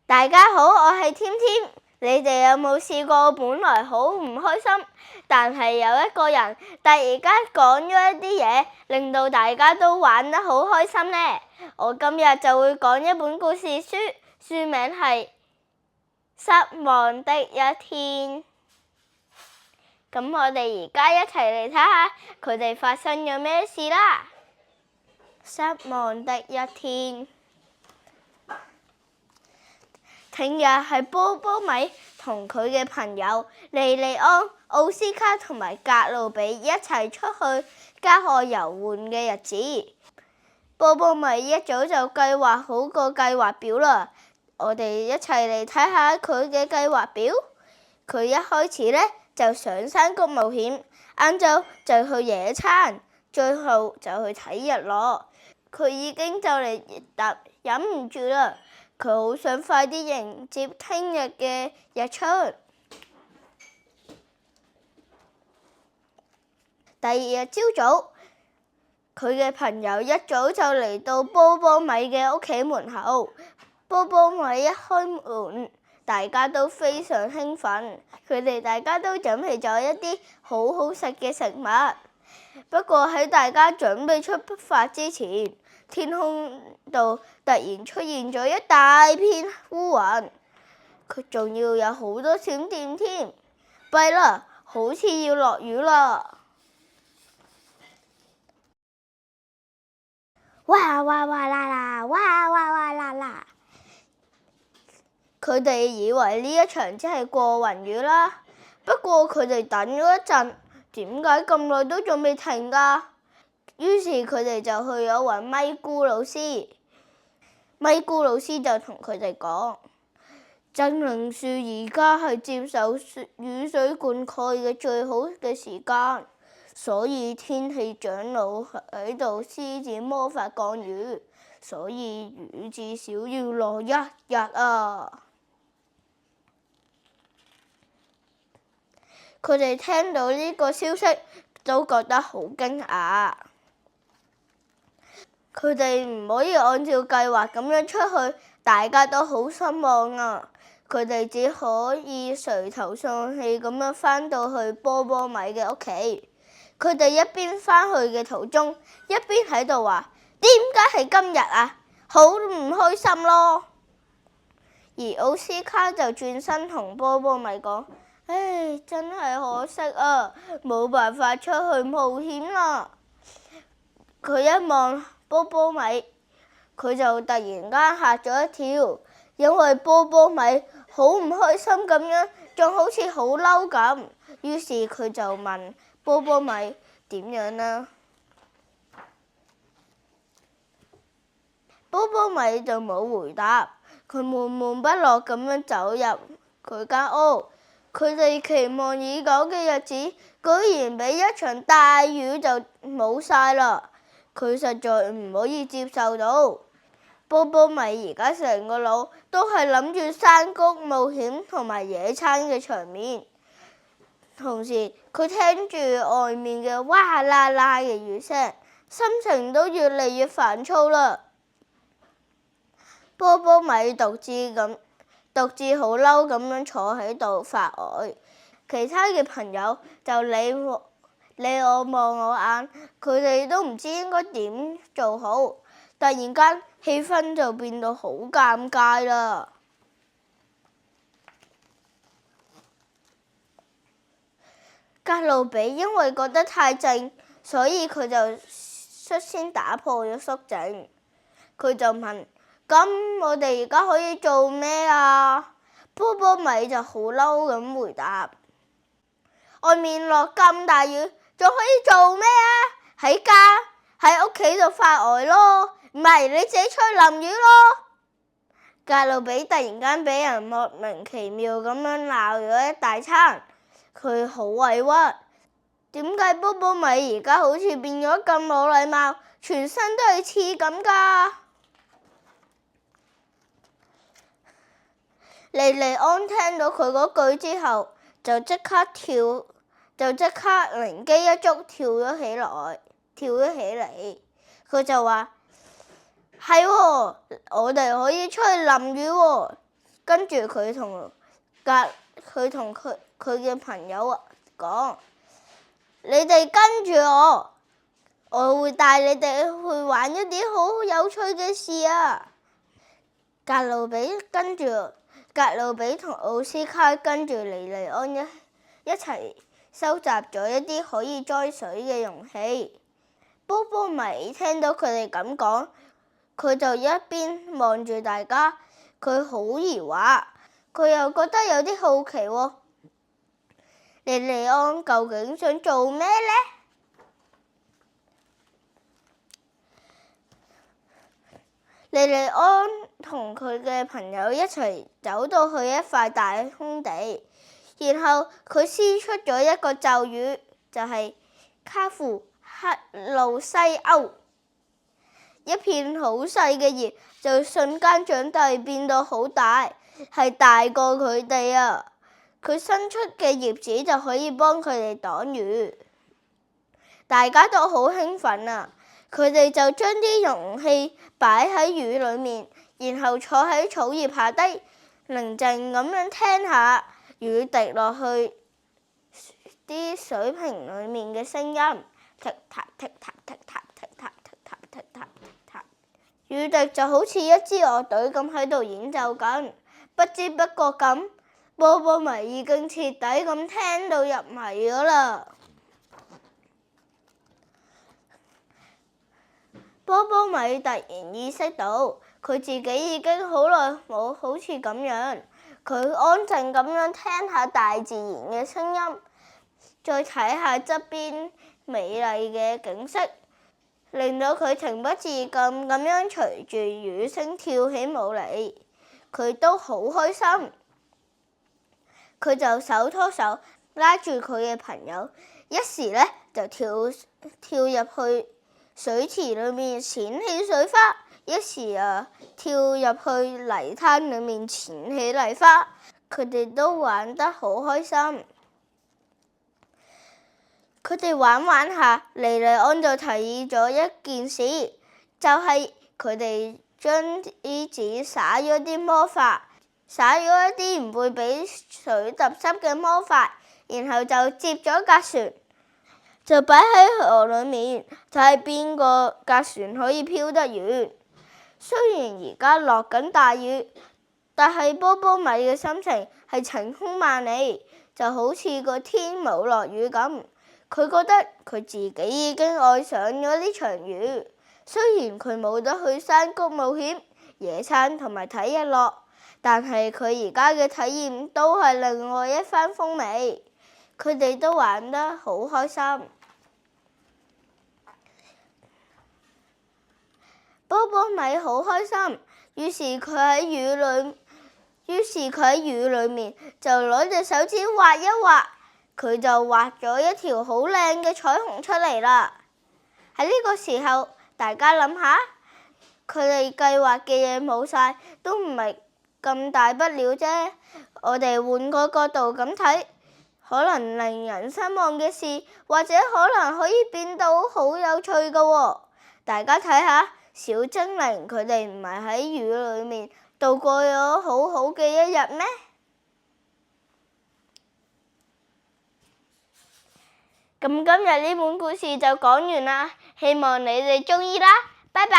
大家好，我係添添。你哋有冇試過本來好唔開心，但係有一個人突然間講咗一啲嘢，令到大家都玩得好開心呢？我今日就會講一本故事書，書名係《失望的一天》。咁我哋而家一齊嚟睇下佢哋發生咗咩事啦。失望的一天。聽日係波波米同佢嘅朋友莉莉安、奧斯卡同埋格魯比一齊出去郊外遊玩嘅日子。波波米一早就計劃好個計劃表啦，我哋一齊嚟睇下佢嘅計劃表。佢一開始呢，就上山谷冒險，晏晝就去野餐，最後就去睇日落。佢已經就嚟忍唔住啦。佢好想快啲迎接聽日嘅日出。第二日朝早，佢嘅朋友一早就嚟到波波米嘅屋企門口。波波米一開門，大家都非常興奮。佢哋大家都準備咗一啲好好食嘅食物。不過喺大家準備出發之前，天空度突然出現咗一大片烏雲，佢仲要有好多閃電添。弊啦，好似要落雨啦！哇哇哇啦啦，哇哇哇啦啦！佢哋以為呢一場真係過雲雨啦。不過佢哋等咗一陣，點解咁耐都仲未停㗎？於是佢哋就去咗揾咪咕老師。咪咕老師就同佢哋講：真靈樹而家係接受雨水灌溉嘅最好嘅時間，所以天氣長老喺度施展魔法降雨，所以雨至少要落一日啊！佢哋聽到呢個消息都覺得好驚訝。佢哋唔可以按照計劃咁樣出去，大家都好失望啊！佢哋只可以垂頭喪氣咁樣返到去波波米嘅屋企。佢哋一邊返去嘅途中，一邊喺度話：點解係今日啊？好唔開心咯！而奧斯卡就轉身同波波米講：唉，真係可惜啊，冇辦法出去冒險啦！佢一望波波米，佢就突然間嚇咗一跳，因為波波米好唔開心咁樣，仲好似好嬲咁。於是佢就問波波米點樣啦？波波米就冇回答，佢悶悶不樂咁樣走入佢間屋。佢哋期望已久嘅日子，居然俾一場大雨就冇晒啦！佢實在唔可以接受到。波波米而家成個腦都係諗住山谷冒險同埋野餐嘅場面，同時佢聽住外面嘅哇啦啦嘅雨聲，心情都越嚟越煩躁啦。波波米獨自好嬲咁樣坐喺度發呆，其他嘅朋友就你我望我眼，佢哋都唔知應該點做好。突然間氣氛就變到好尷尬啦。格魯比因為覺得太靜，所以佢就率先打破咗肅靜。佢就問：咁我哋而家可以做咩啊？波波米就好嬲咁回答：外面落咁大雨，仲可以做咩啊？喺屋企度發呆咯，唔係你自己出去淋雨咯。格魯比突然間俾人莫名其妙咁樣鬧咗一大餐，佢好委屈。點解波波米而家好似變咗咁冇禮貌，全身都係刺咁㗎？莉莉安聽到佢嗰句之後，就即刻靈機一觸，跳咗起嚟。佢就話：係喎，我哋可以出去淋雨喎。跟住佢同佢嘅朋友講：你哋跟住我會帶你哋去玩一啲好有趣嘅事啊！格魯比同奧斯卡跟住莉莉安一齊收集咗一啲可以裝水嘅容器。波波米聽到佢哋咁講，佢就一邊望住大家，佢好疑惑，佢又覺得有啲好奇喎。莉莉安究竟想做咩呢？莉莉安同佢嘅朋友一齊走到去一塊大空地，然後佢施出咗一個咒語，就係卡夫克魯西歐。一片好細嘅葉就瞬間長大變到好大，係大過佢哋啊！佢伸出嘅葉子就可以幫佢哋擋雨。大家都好興奮啊！佢哋就將啲容器擺喺雨裏面，然後坐喺草葉下低，寧靜咁樣聽下雨滴落去啲水瓶裏面嘅聲音，踢踏踢踏踢踏踢踏踢踏踢踏踢踏。雨滴就好似一支樂隊咁喺度演奏緊，不知不覺咁，波波米已經徹底咁聽到入迷咗啦。波波米突然意識到，佢自己已經好耐冇好似咁樣，佢安靜咁樣聽下大自然嘅聲音，再睇下側邊美麗嘅景色，令到佢情不自禁咁樣隨住雨聲跳起舞嚟。佢都好開心，佢就手拖手拉住佢嘅朋友，一時呢就跳入去水池裏面濺起水花，一時跳入去泥灘裏面濺起泥花，佢哋都玩得好開心。佢哋玩下，莉莉安就提議咗一件事，就係佢哋將啲紙灑咗啲魔法，灑咗一啲唔會俾水浸濕嘅魔法，然後就接咗架船，就擺喺河裏面，睇下邊個架船可以飄得遠。雖然而家落緊大雨，但係波波米嘅心情係晴空萬里，就好似個天冇落雨咁。佢覺得佢自己已經愛上咗呢場雨。雖然佢冇得去山谷冒險、野餐同埋睇日落，但係佢而家嘅體驗都係另外一番風味。佢哋都玩得好開心。波波米好開心，於是佢喺雨裏面就攞隻手指畫一畫，佢就畫咗一條好靚嘅彩虹出嚟啦。喺呢個時候，大家諗下，佢哋計劃嘅嘢冇晒，都唔係咁大不了啫。我哋換個角度咁睇，可能令人失望嘅事，或者可能可以變到好有趣㗎喎。大家睇下。小精靈佢哋唔係喺雨裏面度過咗好好嘅一日咩？咁今日呢本故事就講完啦，希望你哋鍾意啦，拜拜。